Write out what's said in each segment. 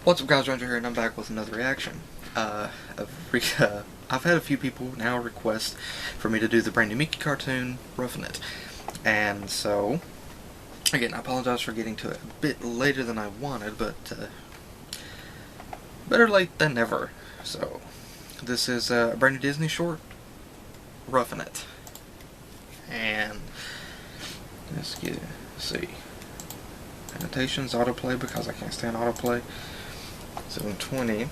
What's up guys, Ranger here, and I'm back with another reaction. I've had a few people now request for me to do the brand new Mickey cartoon, Roughin' It. And so, again, I apologize for getting to it a bit later than I wanted, but better late than never. So, this is a brand new Disney short, Roughin' It. And, let's see. Annotations, autoplay, because I can't stand autoplay. 720.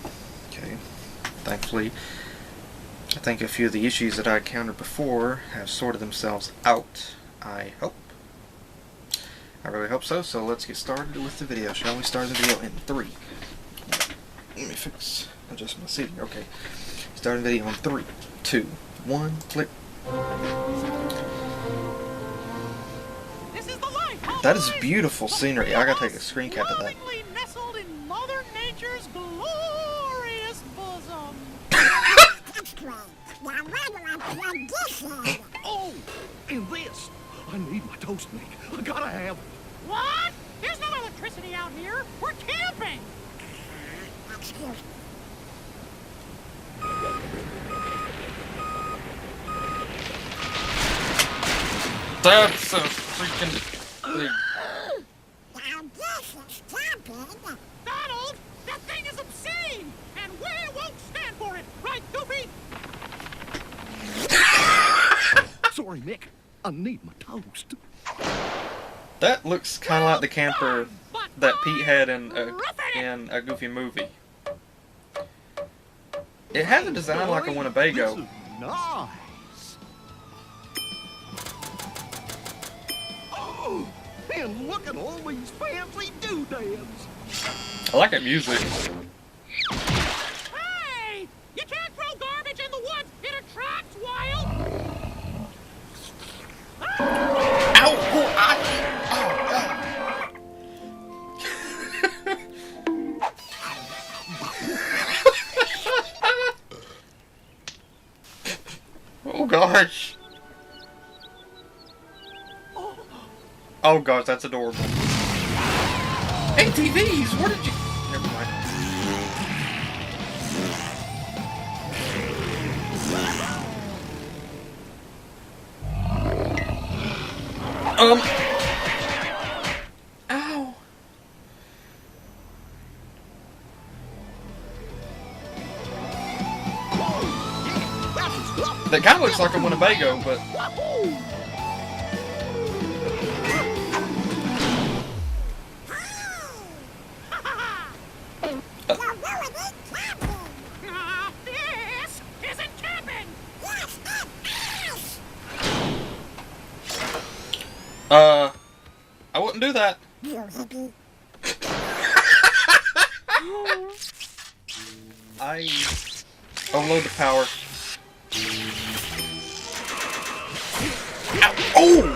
Okay. Thankfully, I think a few of the issues that I encountered before have sorted themselves out. I hope. I really hope so. So let's get started with the video. Shall we start the video in 3? Let me adjust my seating. Okay. Starting the video in 3, 2, 1, click. That is beautiful scenery. I gotta take a screen cap of that. Nestled in Mother Nature's glorious bosom. Oh, and this. I need my toast make. I gotta have it. What? There's no electricity out here. We're camping. Excuse me. That's a freaking thing. Donald, that thing is obscene, and we won't stand for it, right, Goofy? Sorry, Nick. I need my toast. That looks kind of like the camper that Pete had in a Goofy movie. It had a design like a Winnebago. Nice. Oh, and look at all these fancy doodads. I like that music. Hey! You can't throw garbage in the woods! It attracts wild! Ow! Oh, oh gosh! Oh gosh, that's adorable. ATVs! Where did you... Never mind. Ow! That kind of looks like a Winnebago, but... This isn't camping! Yes, I wouldn't do that. I overload the power. Ow. Oh!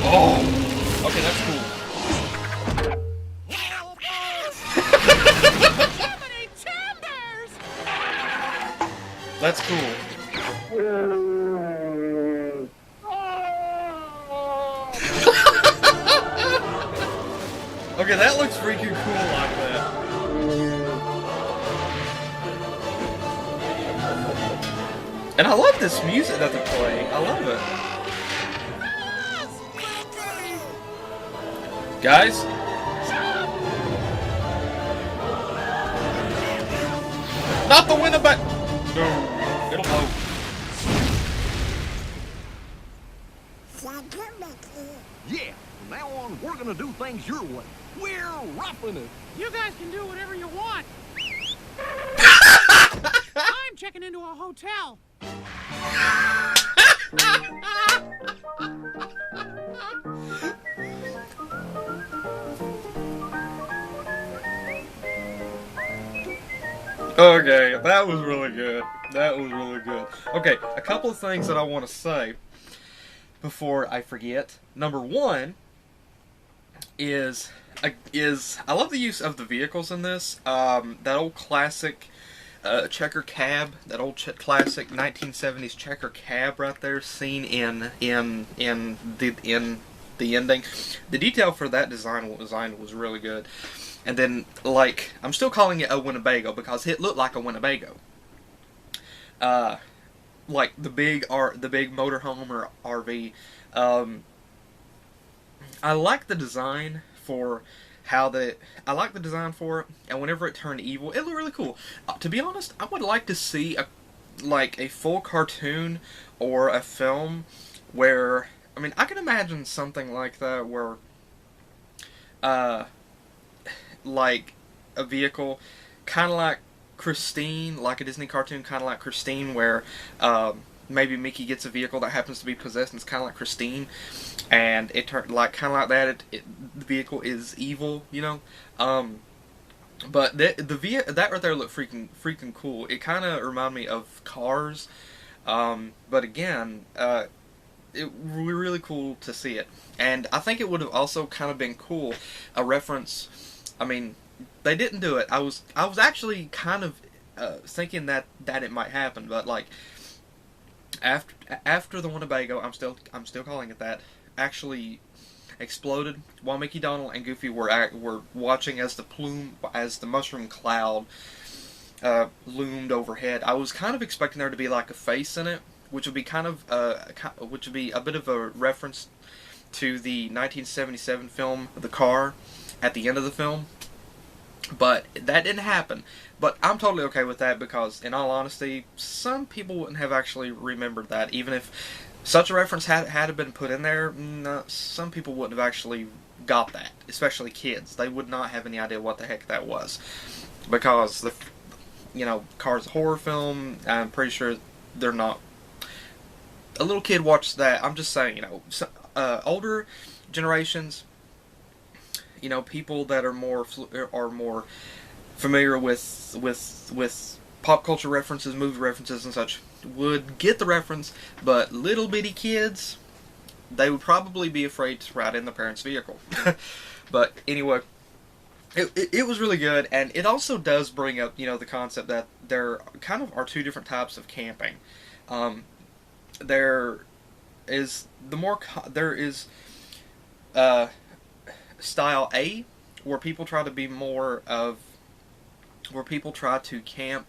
Oh! Okay, that's cool. That's cool. Okay, that looks freaking cool like that. And I love this music that they're playing. I love it. Guys? Not the Winnebago! No, it'll blow. Yeah, from now on, we're gonna do things your way. We're roughing it. You guys can do whatever you want. I'm checking into a hotel. Okay, that was really good. That was really good. Okay, a couple of things that I want to say before I forget. Number one is I love the use of the vehicles in this. That old classic checker cab, that old classic 1970s checker cab right there, seen in the ending. The detail for that design was really good. And then, like, I'm still calling it a Winnebago because it looked like a Winnebago. Like the big motorhome or RV. I like the design for I like the design for it, and whenever it turned evil, it looked really cool. To be honest, I would like to see a full cartoon or a film where, I mean, I can imagine something like that where uh like a vehicle kind of like Christine, like a Disney cartoon, kind of like Christine, where maybe Mickey gets a vehicle that happens to be possessed, and it's kind of like Christine, and it turned like kind of like that. The vehicle is evil, you know. But that right there looked freaking cool. It kind of reminded me of Cars, but again, it was really cool to see it, and I think it would have also kind of been cool a reference. I mean, they didn't do it. I was actually kind of thinking that it might happen, but like after the Winnebago, I'm still calling it that, actually exploded while Mickey, Donald, and Goofy were watching as the mushroom cloud loomed overhead. I was kind of expecting there to be like a face in it, which would be which would be a bit of a reference to the 1977 film The Car at the end of the film. But that didn't happen. But I'm totally okay with that because, in all honesty, some people wouldn't have actually remembered that. Even if such a reference had been put in there, no, some people wouldn't have actually got that. Especially kids. They would not have any idea what the heck that was. Because, Cars a horror film, I'm pretty sure they're not... A little kid watched that. I'm just saying, older generations... people that are more familiar with pop culture references, movie references, and such would get the reference, but little bitty kids, they would probably be afraid to ride in the parents' vehicle. But anyway, it was really good, and it also does bring up the concept that there kind of are two different types of camping. There is style A, where people try to camp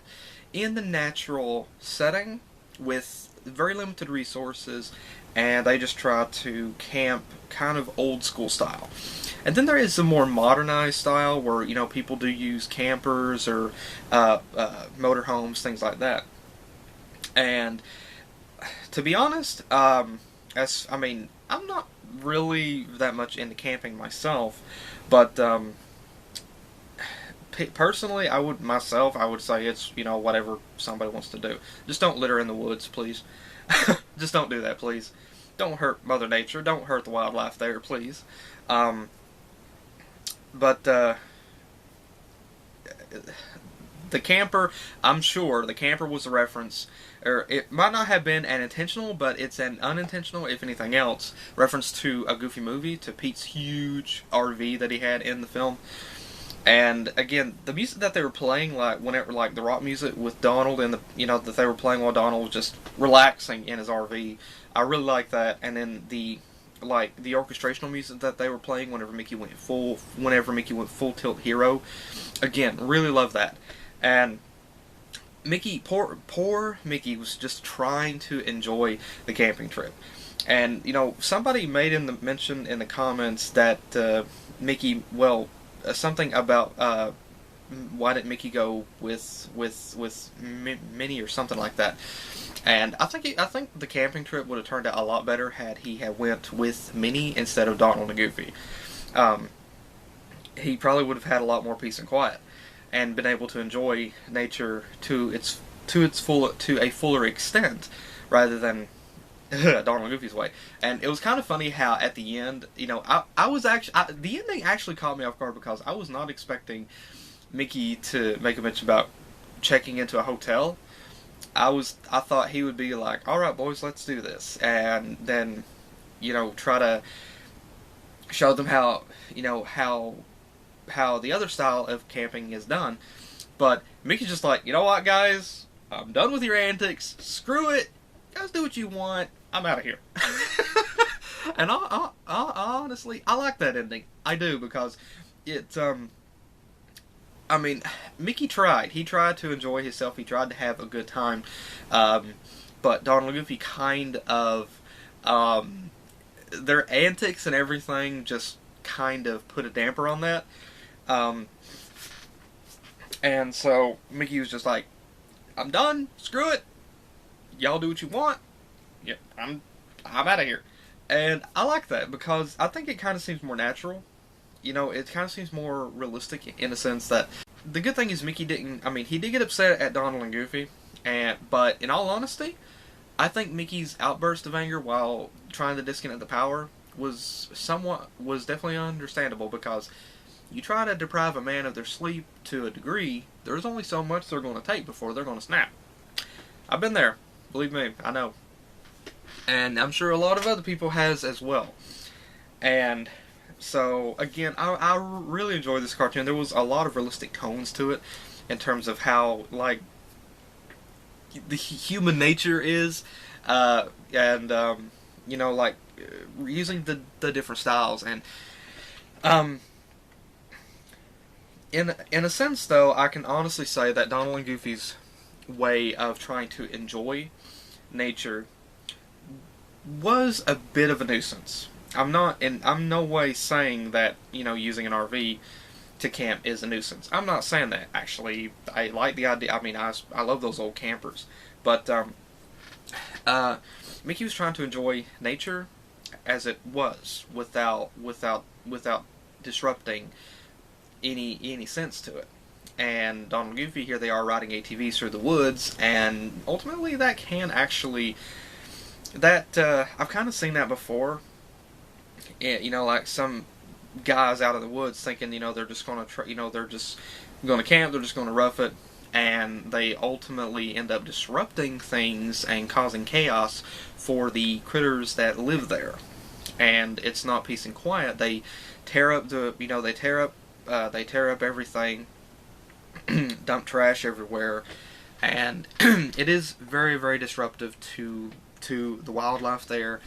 in the natural setting with very limited resources, and they just try to camp kind of old school style. And then there is the more modernized style where people do use campers or motorhomes, things like that. And to be honest, I'm not really that much into camping myself, but personally, I would say it's whatever somebody wants to do. Just don't litter in the woods, please. Just don't do that, please. Don't hurt Mother Nature. Don't hurt the wildlife there, please. But the camper, I'm sure the camper was a reference, or it might not have been an intentional, but it's an unintentional, if anything else, reference to a Goofy movie, to Pete's huge RV that he had in the film. And again, the music that they were playing, like the rock music with Donald, and that they were playing while Donald was just relaxing in his RV, I really like that. And then the orchestrational music that they were playing whenever Mickey went full tilt hero, again, really love that. And Mickey, poor Mickey, was just trying to enjoy the camping trip. And somebody made mention in the comments that Mickey, something about why didn't Mickey go with Minnie or something like that. And I think the camping trip would have turned out a lot better had he had went with Minnie instead of Donald and Goofy. He probably would have had a lot more peace and quiet, and been able to enjoy nature to a fuller extent, rather than Donald and Goofy's way. And it was kind of funny how at the end, I was actually the ending actually caught me off guard, because I was not expecting Mickey to make a mention about checking into a hotel. I thought he would be like, "All right, boys, let's do this," and then try to show them how the other style of camping is done. But Mickey's just like, "You know what, guys? I'm done with your antics. Screw it. Guys, do what you want. I'm out of here." And I honestly, I like that ending. I do, because it I mean, Mickey tried. He tried to enjoy himself. He tried to have a good time. But Donald and Goofy kind of, their antics and everything just kind of put a damper on that. Um, and so Mickey was just like, I'm done. Screw it. Y'all do what you want. Yeah, I'm out of here. And I like that because I think it kind of seems more natural. You know, it kind of seems more realistic in a sense that the good thing is Mickey didn't. I mean, he did get upset at Donald and Goofy, but in all honesty, I think Mickey's outburst of anger while trying to disconnect the power was definitely understandable because you try to deprive a man of their sleep to a degree, there's only so much they're going to take before they're going to snap. I've been there, believe me, I know, and I'm sure a lot of other people has as well. And so again, I really enjoyed this cartoon. There was a lot of realistic tones to it in terms of how like the human nature is, and you know, like using the different styles. And in a sense, though, I can honestly say that Donald and Goofy's way of trying to enjoy nature was a bit of a nuisance. I'm no way saying that, you know, using an RV to camp is a nuisance. I'm not saying that, actually. I like the idea. I mean, I love those old campers. But Mickey was trying to enjoy nature as it was without disrupting any sense to it. And Donald and Goofy, here they are riding ATVs through the woods, and ultimately that can actually, I've kind of seen that before. You know, like some guys out of the woods thinking, you know, they're just going to, they're just going to camp, they're just going to rough it, and they ultimately end up disrupting things and causing chaos for the critters that live there. And it's not peace and quiet. They tear up they tear up everything, dump trash everywhere, and it is very, very disruptive to the wildlife there.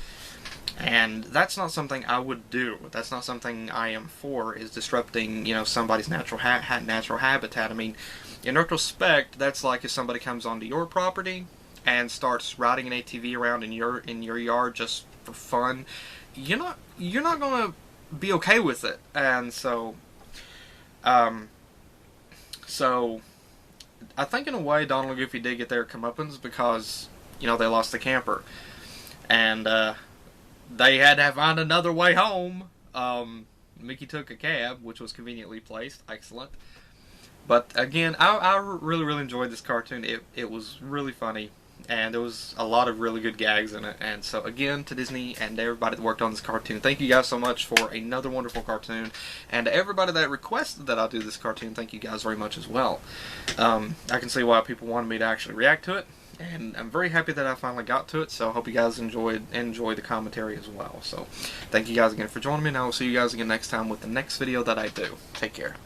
And that's not something I would do. That's not something I am for, is disrupting, you know, somebody's natural habitat. I mean, in retrospect, that's like if somebody comes onto your property and starts riding an ATV around in your yard just for fun. You're not gonna be okay with it. And so I think in a way Donald and Goofy did get their comeuppance because, you know, they lost the camper. And they had to find another way home. Mickey took a cab, which was conveniently placed. Excellent. But again, I really, really enjoyed this cartoon. It was really funny, and there was a lot of really good gags in it. And so again, to Disney and everybody that worked on this cartoon, thank you guys so much for another wonderful cartoon. And to everybody that requested that I do this cartoon, thank you guys very much as well. I can see why people wanted me to actually react to it. And I'm very happy that I finally got to it, so I hope you guys enjoy the commentary as well. So, thank you guys again for joining me, and I will see you guys again next time with the next video that I do. Take care.